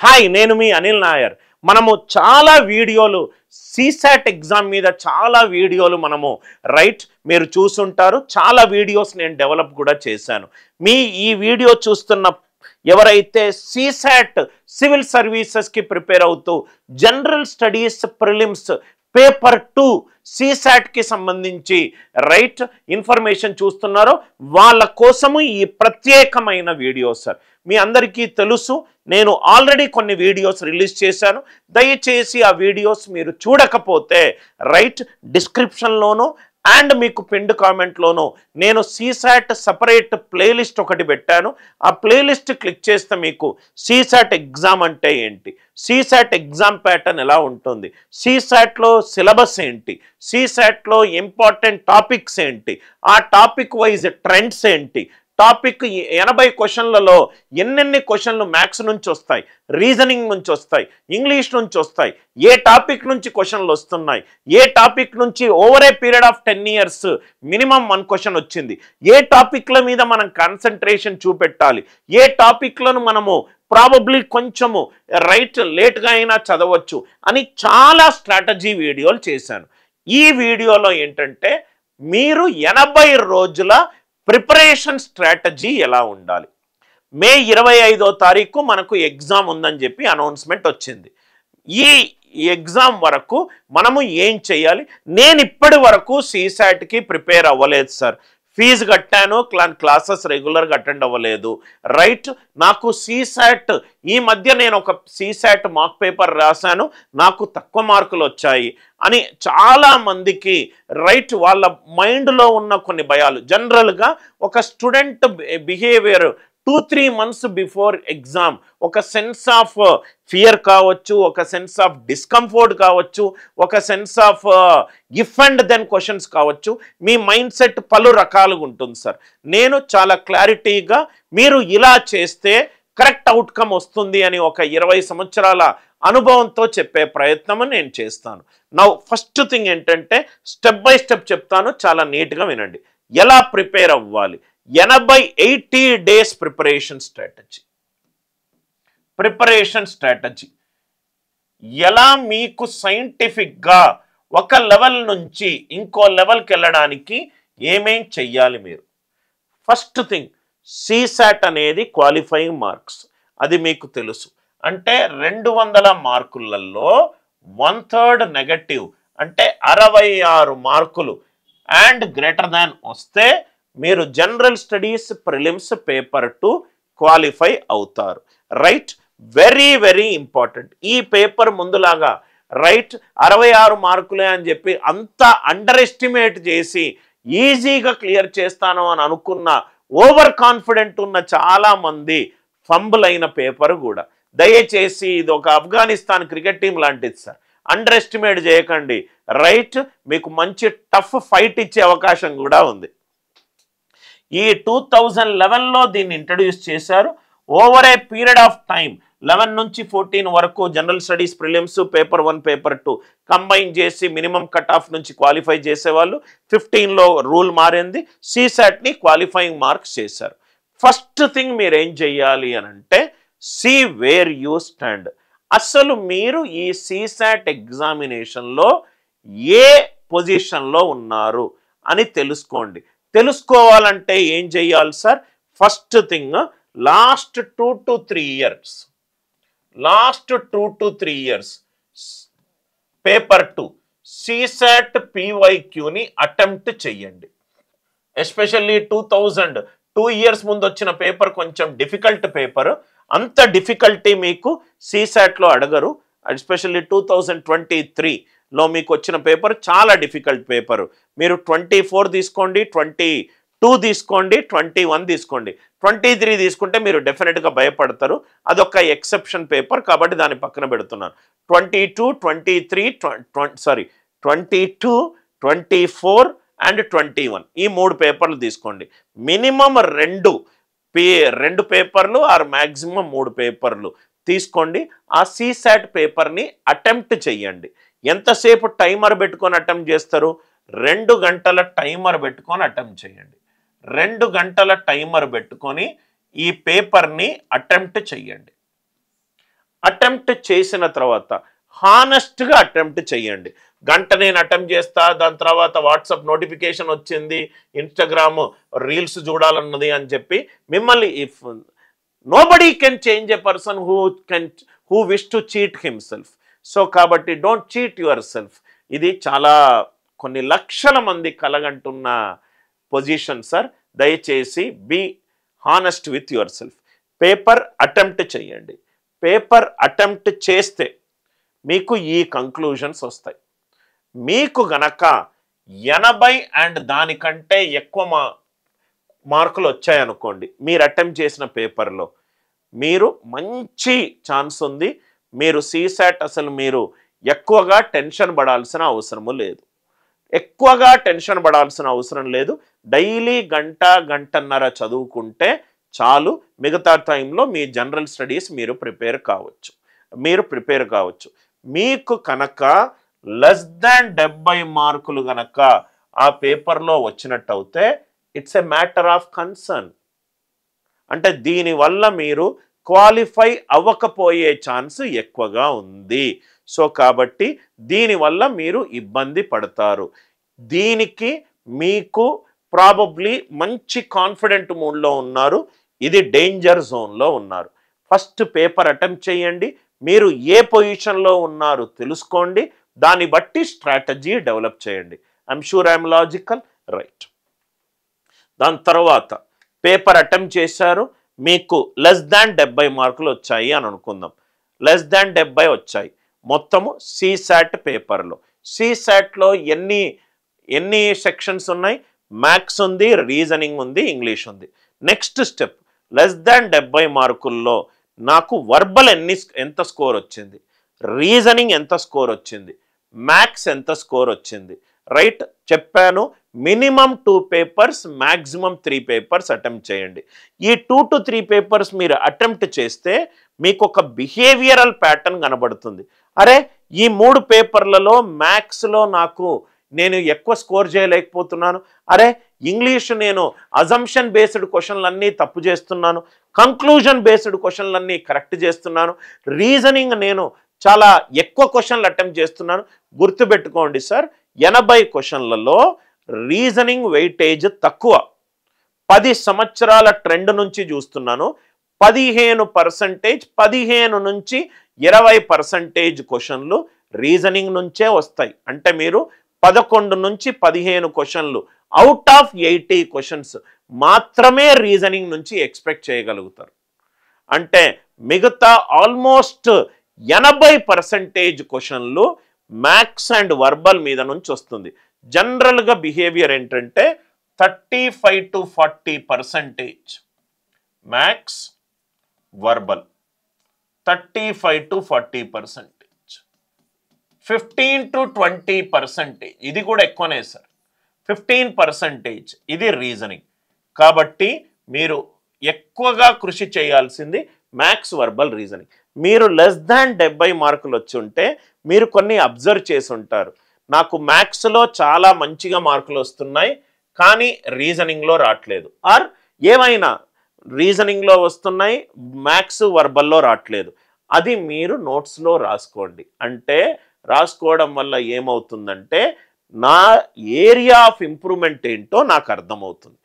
Hi, నేను మీ అనిల్ నాయర్. మనము చాలా వీడియోలు సీసాట్ ఎగ్జామ్ మీద చాలా వీడియోలు మీరు చూసుంటారు. చాలా వీడియోస్ నేను డెవలప్ కూడా చేశాను. ఈ వీడియో చూస్తున్న ఎవరైతే సీసాట్ సివిల్ సర్వీసెస్కి ప్రిపేర్ అవుతూ జనరల్ స్టడీస్ ప్రిలిమ్స్ పేపర్ 2 సీసాట్కి సంబంధించి ఇన్ఫర్మేషన్ చూస్తున్నారో వాళ్ళ కోసము ఈ ప్రత్యేకమైన వీడియో సార్. మీ అందరికీ తెలుసు, నేను ఆల్రెడీ కొన్ని వీడియోస్ రిలీజ్ చేశాను. దయచేసి ఆ వీడియోస్ మీరు చూడకపోతే డిస్క్రిప్షన్లోనూ అండ్ మీకు పిన్డ్ కామెంట్లోనూ నేను సీసాట్ సపరేట్ ప్లేలిస్ట్ ఒకటి పెట్టాను. ఆ ప్లేలిస్ట్ క్లిక్ చేస్తే మీకు సీసాట్ ఎగ్జామ్ అంటే ఏంటి, సీసాట్ ఎగ్జామ్ ప్యాటర్న్ ఎలా ఉంటుంది, సీసాట్లో సిలబస్ ఏంటి, సీసాట్లో ఇంపార్టెంట్ టాపిక్స్ ఏంటి, ఆ టాపిక్ వైజ్ ట్రెండ్స్ ఏంటి, టాపిక్ 80 క్వశ్చన్లలో ఎన్నెన్ని క్వశ్చన్లు మ్యాథ్స్ నుంచి వస్తాయి, రీజనింగ్ నుంచి వస్తాయి, ఇంగ్లీష్ నుంచి వస్తాయి, ఏ టాపిక్ నుంచి క్వశ్చన్లు వస్తున్నాయి, ఏ టాపిక్ నుంచి over a period of 10 years minimum 1 question వచ్చింది, ఏ టాపిక్ల మీద మనం కాన్సన్ట్రేషన్ చూపెట్టాలి, ఏ టాపిక్లను మనము ప్రాబబ్లీ కొంచెము లేట్గా అయినా చదవచ్చు అని చాలా స్ట్రాటజీ వీడియోలు చేశాను. ఈ వీడియోలో ఏంటంటే మీరు 80 రోజుల ప్రిపరేషన్ స్ట్రాటజీ ఎలా ఉండాలి. మే 25వ తారీఖు మనకు ఎగ్జామ్ ఉందని చెప్పి అనౌన్స్మెంట్ వచ్చింది. ఈ ఎగ్జామ్ వరకు మనము ఏం చేయాలి? నేను ఇప్పటి వరకు సీసాట్కి ప్రిపేర్ అవ్వలేదు సార్. ఫీజు కట్టాను, క్లాసెస్ రెగ్యులర్గా అటెండ్ అవ్వలేదు. నాకు సీసాట్ ఈ మధ్య నేను ఒక సీసాట్ మాక్ పేపర్ రాశాను, నాకు తక్కువ మార్కులు వచ్చాయి అని చాలా మందికి వాళ్ళ మైండ్లో ఉన్న కొన్ని భయాలు. జనరల్గా ఒక student behaviour 2-3 months before exam ఒక సెన్స్ ఆఫ్ ఫియర్ కావచ్చు, ఒక సెన్స్ ఆఫ్ డిస్కంఫర్ట్ కావచ్చు, ఒక sense of if and then questions కావచ్చు. మీ మైండ్ సెట్ పలు రకాలుగా ఉంటుంది సార్. నేను చాలా క్లారిటీగా మీరు ఇలా చేస్తే కరెక్ట్ అవుట్కమ్ వస్తుంది అని ఒక 20 సంవత్సరాల అనుభవంతో చెప్పే ప్రయత్నం నేను చేస్తాను. నౌ ఫస్ట్ థింగ్ ఏంటంటే స్టెప్ బై స్టెప్ చెప్తాను, చాలా నీట్గా వినండి. ఎలా ప్రిపేర్ అవ్వాలి? 80 days ప్రిపరేషన్ స్ట్రాటజీ ఎలా మీకు సైంటిఫిక్గా ఒక లెవెల్ నుంచి ఇంకో లెవెల్కి వెళ్ళడానికి ఏమేం చెయ్యాలి మీరు? ఫస్ట్ థింగ్, సీసాట్ అనేది క్వాలిఫైయింగ్ మార్క్స్, అది మీకు తెలుసు. అంటే 200 మార్కులలో 1/3 నెగటివ్ అంటే 66 మార్కులు అండ్ గ్రేటర్ దాన్ వస్తే మీరు general studies prelims paper 2 qualify అవుతారు. Very very important. ఈ పేపర్ ముందులాగా 66 మార్కులే అని చెప్పి అంత అండర్ ఎస్టిమేట్ చేసి ఈజీగా క్లియర్ చేస్తాను అని అనుకున్న ఓవర్ కాన్ఫిడెంట్ ఉన్న చాలా మంది ఫంబుల్ అయిన పేపర్ కూడా. దయచేసి ఇది ఒక ఆఫ్ఘనిస్తాన్ క్రికెట్ టీం లాంటిది సార్, అండర్ ఎస్టిమేట్ చేయకండి. మీకు మంచి టఫ్ ఫైట్ ఇచ్చే అవకాశం కూడా ఉంది. ఈ 2011లో దీన్ని ఇంట్రడ్యూస్ చేశారు. Over a period of time 11 నుంచి 14 వరకు general studies prelims paper 1 paper 2 combine చేసి మినిమం కట్ ఆఫ్ నుంచి క్వాలిఫై చేసేవాళ్ళు. 15లో రూల్ మారింది, సీసాట్ని క్వాలిఫైయింగ్ మార్క్స్ చేశారు. ఫస్ట్ థింగ్ మీరు ఏం చెయ్యాలి అని అంటే సీ వేర్ యూ స్టాండ్. అసలు మీరు ఈ సీసాట్ ఎగ్జామినేషన్లో ఏ పొజిషన్లో ఉన్నారు అని తెలుసుకోండి. తెలుసుకోవాలంటే ఏం చెయ్యాలి sir? First thing, last 2 to 3 years paper 2 CSAT పీవైక్యూని అటెంప్ట్ చెయ్యండి. ఎస్పెషల్లీ 2 years ముందు వచ్చిన పేపర్ కొంచెం డిఫికల్ట్ పేపర్. అంత డిఫికల్టీ మీకు సీసాట్లో అడగరు. ఎస్పెషల్లీ 2023లో మీకు వచ్చిన పేపర్ చాలా డిఫికల్ట్ పేపర్. మీరు 24 తీసుకోండి, 22 తీసుకోండి, 21 తీసుకోండి, 23 తీసుకుంటే మీరు డెఫినెట్గా భయపడతారు. అదొక ఎక్సెప్షన్ పేపర్ కాబట్టి దాన్ని పక్కన పెడుతున్నాను. 22, 24 అండ్ 21 ఈ 3 పేపర్లు తీసుకోండి. మినిమం 2 పేపర్లు ఆర్ మ్యాక్సిమం 3 పేపర్లు తీసుకోండి. ఆ సీసాట్ పేపర్ని అటెంప్ట్ చెయ్యండి. ఎంతసేపు టైమర్ పెట్టుకొని అటెంప్ట్ చేస్తారు? 2 గంటల టైమర్ పెట్టుకొని అటెంప్ట్ చేయండి. 2 గంటల టైమర్ పెట్టుకొని ఈ పేపర్ని అటెంప్ట్ చెయ్యండి. అటెంప్ట్ చేసిన తర్వాత హానెస్ట్గా అటెంప్ట్ చేయండి. గంట నేను అటెంప్ట్ చేస్తా, దాని తర్వాత వాట్సాప్ నోటిఫికేషన్ వచ్చింది, ఇన్స్టాగ్రామ్ రీల్స్ చూడాలన్నది అని చెప్పి మిమ్మల్ని if nobody can change a person who wish to cheat himself. So కాబట్టి డోంట్ చీట్ యువర్ సెల్ఫ్. ఇది చాలా కొన్ని లక్షల మంది కలగంటున్న పొజిషన్ సార్. దయచేసి be honest with yourself. Paper attempt చేయండి. పేపర్ అటెంప్ట్ చేస్తే మీకు ఈ కంక్లూజన్స్ వస్తాయి. మీకు గనక 80 అండ్ దానికంటే ఎక్కువ మార్కులు వచ్చాయనుకోండి మీరు అటెంప్ట్ చేసిన పేపర్లో, మీరు మంచి ఛాన్స్ ఉంది. మీరు సీసాట్ అసలు మీరు ఎక్కువగా టెన్షన్ పడాల్సిన అవసరము లేదు. ఎక్కువగా టెన్షన్ పడాల్సిన అవసరం లేదు. డైలీ గంటన్నర చదువుకుంటే చాలు. మిగతా టైంలో మీ జనరల్ స్టడీస్ మీరు ప్రిపేర్ కావచ్చు. మీకు కనుక లెస్ దాన్ 70 మార్కులు కనుక ఆ పేపర్లో వచ్చినట్టు అయితే it's a matter of concern. అంటే దీనివల్ల మీరు క్వాలిఫై అవ్వకపోయే ఛాన్స్ ఎక్కువగా ఉంది. సో కాబట్టి దీనివల్ల మీరు ఇబ్బంది పడతారు. దీనికి మీకు ప్రాబబ్లీ మంచి కాన్ఫిడెంట్ మూడ్లో ఉన్నారు, ఇది డేంజర్ జోన్లో ఉన్నారు. ఫస్ట్ పేపర్ అటెంప్ట్ చేయండి. మీరు ఏ పొజిషన్లో ఉన్నారు తెలుసుకోండి. దాన్ని బట్టి స్ట్రాటజీ డెవలప్ చేయండి. I'm sure I'm logical, right. దాని తర్వాత పేపర్ అటెంప్ట్ చేశారు, మీకు లెస్ దాన్ 70 మార్కులు వచ్చాయి అని అనుకుందాం. లెస్ దాన్ 70 వచ్చాయి మొత్తము సీసాట్ పేపర్లో. సీసాట్లో ఎన్ని సెక్షన్స్ ఉన్నాయి? మ్యాథ్స్ ఉంది, రీజనింగ్ ఉంది, ఇంగ్లీష్ ఉంది. నెక్స్ట్ స్టెప్, లెస్ దాన్ 70 మార్కుల్లో నాకు వర్బల్ ఎంత స్కోర్ వచ్చింది, రీజనింగ్ ఎంత స్కోర్ వచ్చింది, మ్యాథ్స్ ఎంత స్కోర్ వచ్చింది, రైట్. చెప్పాను minimum 2 papers, maximum 3 papers attempt చేయండి. ఈ 2 to 3 పేపర్స్ మీరు అటెంప్ట్ చేస్తే మీకు ఒక బిహేవియరల్ ప్యాటర్న్ కనబడుతుంది. అరే ఈ 3 పేపర్లలో మ్యాథ్స్లో నేను ఎక్కువ స్కోర్ చేయలేకపోతున్నాను, అరే ఇంగ్లీష్ నేను అజంప్షన్ బేస్డ్ క్వశ్చన్లన్నీ తప్పు చేస్తున్నాను, కంక్లూజన్ బేస్డ్ క్వశ్చన్లన్నీ కరెక్ట్ చేస్తున్నాను, రీజనింగ్ నేను చాలా ఎక్కువ క్వశ్చన్లు అటెంప్ట్ చేస్తున్నాను. గుర్తుపెట్టుకోండి సార్, 80 క్వశ్చన్లలో రీజనింగ్ వెయిటేజ్ తక్కువ. 10 సంవత్సరాల ట్రెండ్ నుంచి చూస్తున్నాను. 15% నుంచి 20% క్వశ్చన్లు రీజనింగ్ నుంచే వస్తాయి. అంటే మీరు 11 నుంచి 15 క్వశ్చన్లు అవుట్ ఆఫ్ 80 క్వశ్చన్స్ మాత్రమే రీజనింగ్ నుంచి ఎక్స్పెక్ట్ చేయగలుగుతారు. అంటే మిగతా ఆల్మోస్ట్ 80% క్వశ్చన్లు మ్యాథ్స్ అండ్ వర్బల్ మీద నుంచి వస్తుంది. జనరల్గా బిహేవియర్ ఏంటంటే 35 to 40% maths, verbal 35 to 40%, 15 to 20%, ఇది కూడా ఎక్కువనే సార్, 15% ఇది రీజనింగ్. కాబట్టి మీరు ఎక్కువగా కృషి చేయాల్సింది మ్యాథ్స్, వర్బల్, రీజనింగ్. మీరు లెస్ దాన్ 70 మార్కులు వచ్చి ఉంటే మీరు కొన్ని అబ్జర్వ్ చేసి ఉంటారు. నాకు మ్యాథ్స్లో చాలా మంచిగా మార్కులు వస్తున్నాయి కానీ రీజనింగ్లో రావట్లేదు, ఆర్ ఏమైనా రీజనింగ్లో వస్తున్నాయి మ్యాథ్స్, వర్బల్లో రావట్లేదు. అది మీరు నోట్స్లో రాసుకోండి. అంటే రాసుకోవడం వల్ల ఏమవుతుందంటే నా ఏరియా ఆఫ్ ఇంప్రూవ్మెంట్ ఏంటో నాకు అర్థమవుతుంది.